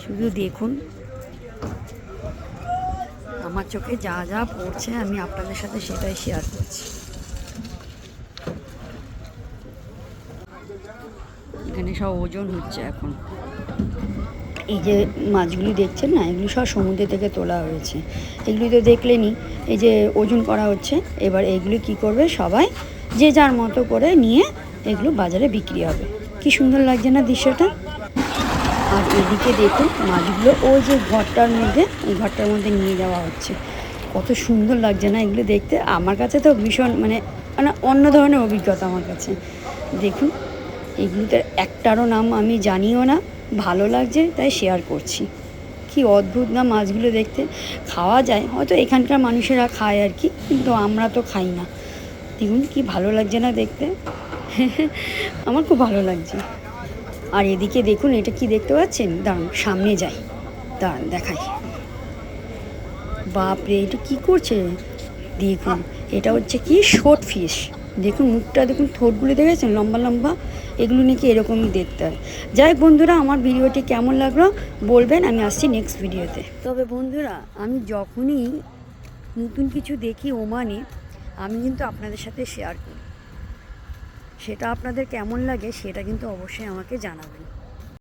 শুধু দেখুন আমার চোখে যা যা পড়ছে আমি আপনাদের সাথে সেটাই শেয়ার করছি। এখানে সব ওজন হচ্ছে এখন। এই যে মাছগুলি দেখছেন না, এগুলি সব সমুদ্র থেকে তোলা হয়েছে। এগুলি তো দেখলেনই, এই যে ওজন করা হচ্ছে। এবার এগুলি কি করবে সবাই যে যার মতো করে নিয়ে এগুলো বাজারে বিক্রি হবে। কি সুন্দর লাগছে না দৃশ্যটা। আর এদিকে দেখুন মাছগুলো ওই যে ঘরটার মধ্যে, ওই ঘরটার মধ্যে নিয়ে যাওয়া হচ্ছে। কত সুন্দর লাগছে না এগুলো দেখতে। আমার কাছে তো ভীষণ মানে অন্য ধরনের অভিজ্ঞতা আমার কাছে। দেখুন এগুলোতে একটারও নাম আমি জানিও না, ভালো লাগছে তাই শেয়ার করছি। কি অদ্ভুত না মাছগুলো দেখতে। খাওয়া যায় হয়তো, এখানকার মানুষেরা খায় আর কি, কিন্তু আমরা তো খাই না। দেখুন কি ভালো লাগছে না দেখতে। আমার খুব ভালো লাগছে। আর এদিকে দেখুন এটা কি দেখতে পাচ্ছেন, দাঁড়ান সামনে যাই, দাঁড়ান দেখাই। বাপরে এটা কি করছে দেখুন, এটা হচ্ছে কি শর্ট ফিশ। দেখুন মুখটা দেখুন, ঠোঁটগুলো দেখেছেন লম্বা লম্বা, এগুলো নাকি এরকমই দেখতে হয়। যাই হোক বন্ধুরা, আমার ভিডিওটি কেমন লাগলো বলবেন, আমি আসছি নেক্সট ভিডিওতে। তবে বন্ধুরা আমি যখনই নতুন কিছু দেখি ওমানে, আমি কিন্তু আপনাদের সাথে শেয়ার করি। সেটা আপনাদের কেমন লাগে সেটা কিন্তু অবশ্যই আমাকে জানাবেন।